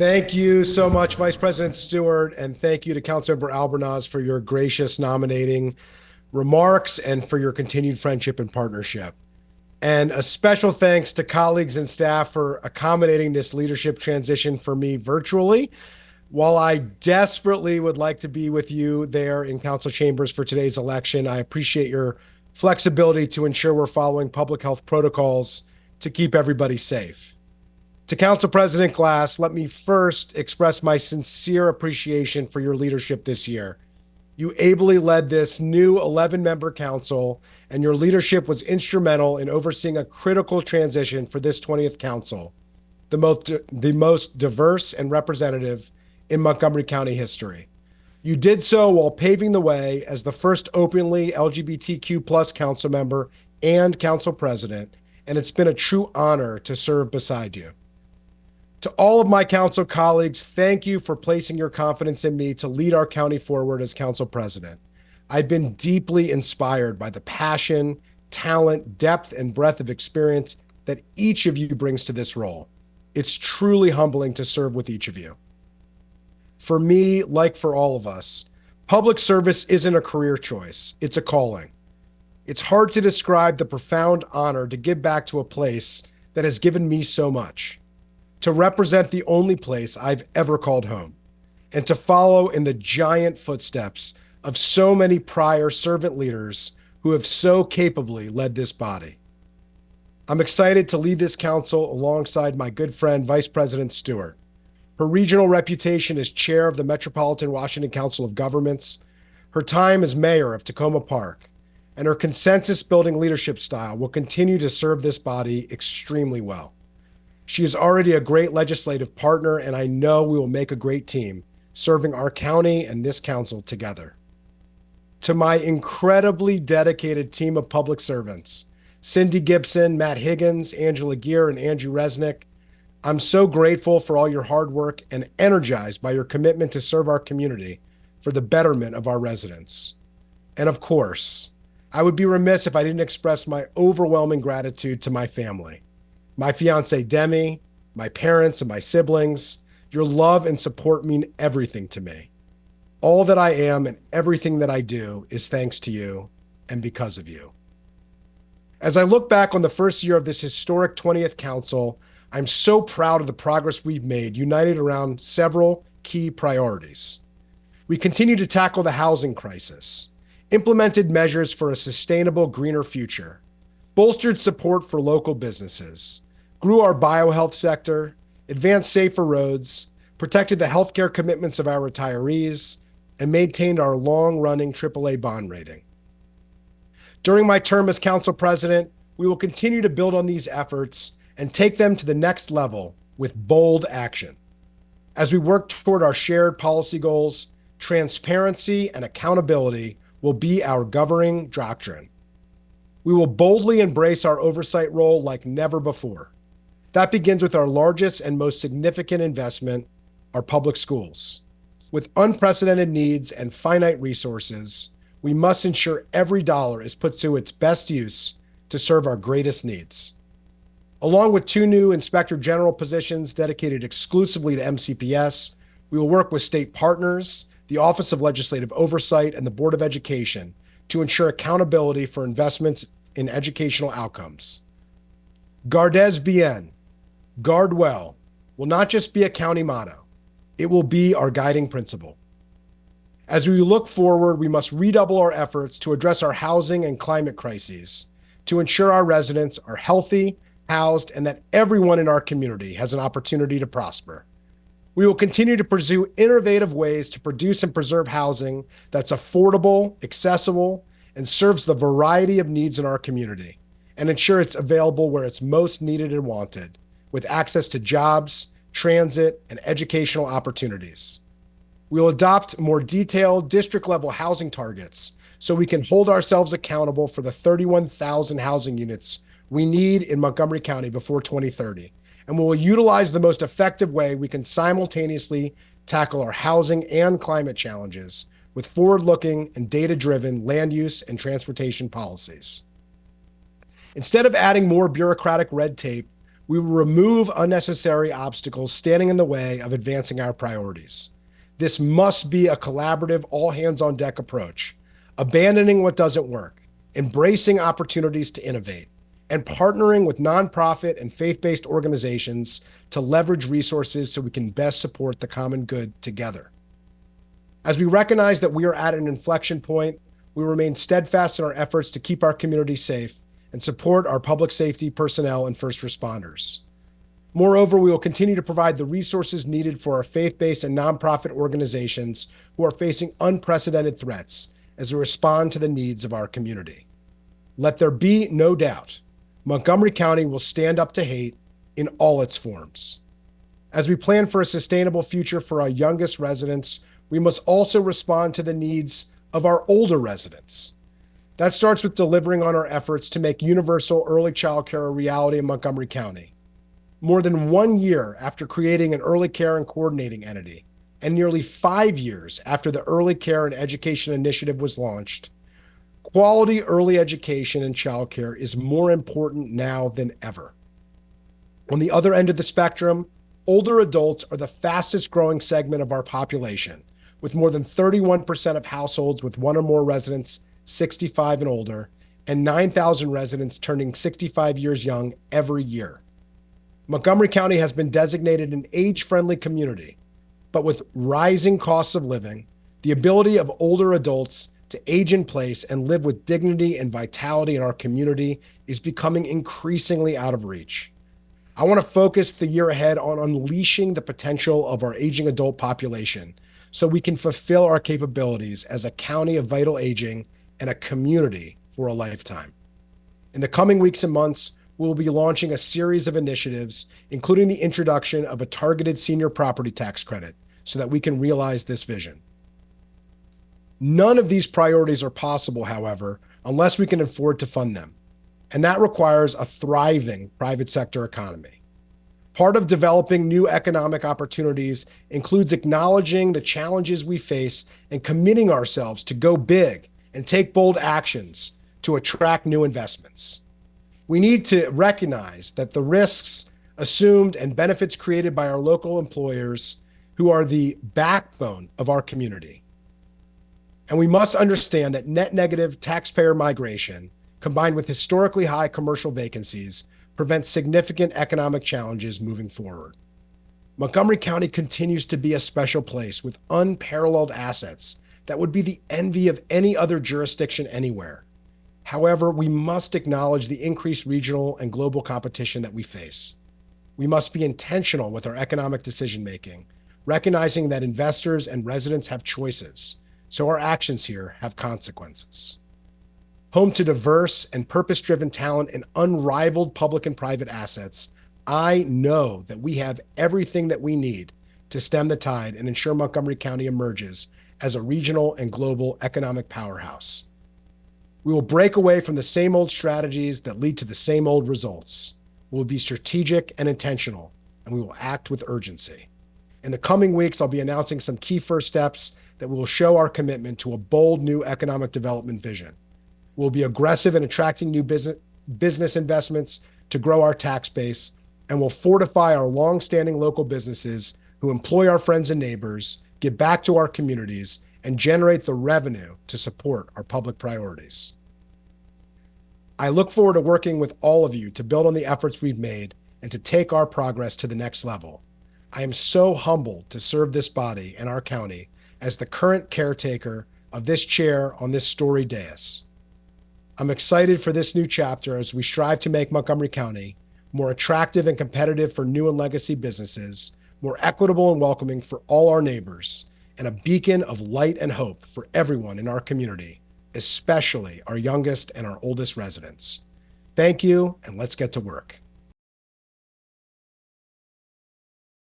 Thank you so much, Vice President Stewart, and thank you to Councilmember Albornoz for your gracious nominating remarks and for your continued friendship and partnership. And a special thanks to colleagues and staff for accommodating this leadership transition for me virtually. While I desperately would like to be with you there in council chambers for today's election, I appreciate your flexibility to ensure we're following public health protocols to keep everybody safe. To Council President Glass, let me first express my sincere appreciation for your leadership this year. You ably led this new 11-member council, and your leadership was instrumental in overseeing a critical transition for this 20th council, the most diverse and representative in Montgomery County history. You did so while paving the way as the first openly LGBTQ plus council member and council president, and it's been a true honor to serve beside you. To all of my council colleagues, thank you for placing your confidence in me to lead our county forward as council president. I've been deeply inspired by the passion, talent, depth, and breadth of experience that each of you brings to this role. It's truly humbling to serve with each of you. For me, like for all of us, public service isn't a career choice, it's a calling. It's hard to describe the profound honor to give back to a place that has given me so much, to represent the only place I've ever called home, and to follow in the giant footsteps of so many prior servant leaders who have so capably led this body. I'm excited to lead this council alongside my good friend, Vice President Stewart. Her regional reputation as chair of the Metropolitan Washington Council of Governments, her time as mayor of Tacoma Park, and her consensus-building leadership style will continue to serve this body extremely well. She is already a great legislative partner, and I know we will make a great team serving our county and this council together. To my incredibly dedicated team of public servants, Cindy Gibson, Matt Higgins, Angela Gear, and Andrew Resnick, I'm so grateful for all your hard work and energized by your commitment to serve our community for the betterment of our residents. And of course, I would be remiss if I didn't express my overwhelming gratitude to my family. My fiance, Demi, my parents, and my siblings. Your love and support mean everything to me. All that I am and everything that I do is thanks to you and because of you. As I look back on the first year of this historic 20th council, I'm so proud of the progress we've made, united around several key priorities. We continue to tackle the housing crisis, implemented measures for a sustainable, greener future, bolstered support for local businesses, grew our biohealth sector, advanced safer roads, protected the healthcare commitments of our retirees, and maintained our long-running AAA bond rating. During my term as council president, we will continue to build on these efforts and take them to the next level with bold action. As we work toward our shared policy goals, transparency and accountability will be our governing doctrine. We will boldly embrace our oversight role like never before. That begins with our largest and most significant investment, our public schools. With unprecedented needs and finite resources, we must ensure every dollar is put to its best use to serve our greatest needs. Along with 2 new Inspector General positions dedicated exclusively to MCPS, we will work with state partners, the Office of Legislative Oversight, and the Board of Education to ensure accountability for investments in educational outcomes. Gardes bien, guard well, will not just be a county motto, it will be our guiding principle. As we look forward, we must redouble our efforts to address our housing and climate crises, to ensure our residents are healthy, housed, and that everyone in our community has an opportunity to prosper. We will continue to pursue innovative ways to produce and preserve housing that's affordable, accessible, and serves the variety of needs in our community, and ensure it's available where it's most needed and wanted, with access to jobs, transit, and educational opportunities. We will adopt more detailed district-level housing targets so we can hold ourselves accountable for the 31,000 housing units we need in Montgomery County before 2030, and we will utilize the most effective way we can simultaneously tackle our housing and climate challenges with forward-looking and data-driven land use and transportation policies. Instead of adding more bureaucratic red tape, We will remove unnecessary obstacles standing in the way of advancing our priorities. This must be a collaborative, all-hands-on-deck approach, abandoning what doesn't work, embracing opportunities to innovate, and partnering with nonprofit and faith-based organizations to leverage resources so we can best support the common good together. As we recognize that we are at an inflection point, we remain steadfast in our efforts to keep our community safe and support our public safety personnel and first responders. Moreover, we will continue to provide the resources needed for our faith-based and nonprofit organizations who are facing unprecedented threats as we respond to the needs of our community. Let there be no doubt, Montgomery County will stand up to hate in all its forms. As we plan for a sustainable future for our youngest residents, we must also respond to the needs of our older residents. That starts with delivering on our efforts to make universal early child care a reality in Montgomery County. More than 1 year after creating an early care and coordinating entity, and nearly 5 years after the Early Care and Education Initiative was launched, quality early education and childcare is more important now than ever. On the other end of the spectrum, older adults are the fastest growing segment of our population, with more than 31% of households with one or more residents 65 and older, and 9,000 residents turning 65 years young every year. Montgomery County has been designated an age-friendly community, but with rising costs of living, the ability of older adults to age in place and live with dignity and vitality in our community is becoming increasingly out of reach. I want to focus the year ahead on unleashing the potential of our aging adult population so we can fulfill our capabilities as a county of vital aging and a community for a lifetime. In the coming weeks and months, we will be launching a series of initiatives, including the introduction of a targeted senior property tax credit so that we can realize this vision. None of these priorities are possible, however, unless we can afford to fund them, and that requires a thriving private sector economy. Part of developing new economic opportunities includes acknowledging the challenges we face and committing ourselves to go big and take bold actions to attract new investments. We need to recognize that the risks assumed and benefits created by our local employers, who are the backbone of our community. And we must understand that net negative taxpayer migration, combined with historically high commercial vacancies, prevents significant economic challenges moving forward. Montgomery County continues to be a special place with unparalleled assets that would be the envy of any other jurisdiction anywhere. However, we must acknowledge the increased regional and global competition that we face. We must be intentional with our economic decision-making, recognizing that investors and residents have choices, so our actions here have consequences. Home to diverse and purpose-driven talent and unrivaled public and private assets, I know that we have everything that we need to stem the tide and ensure Montgomery County emerges as a regional and global economic powerhouse. We will break away from the same old strategies that lead to the same old results. We will be strategic and intentional, and we will act with urgency. In the coming weeks, I'll be announcing some key first steps that will show our commitment to a bold new economic development vision. We'll be aggressive in attracting new business investments to grow our tax base, and will fortify our long-standing local businesses who employ our friends and neighbors, give back to our communities, and generate the revenue to support our public priorities. I look forward to working with all of you to build on the efforts we've made and to take our progress to the next level. I am so humbled to serve this body and our county as the current caretaker of this chair on this storied dais. I'm excited for this new chapter as we strive to make Montgomery County more attractive and competitive for new and legacy businesses, more equitable and welcoming for all our neighbors, and a beacon of light and hope for everyone in our community, especially our youngest and our oldest residents. Thank you, and let's get to work.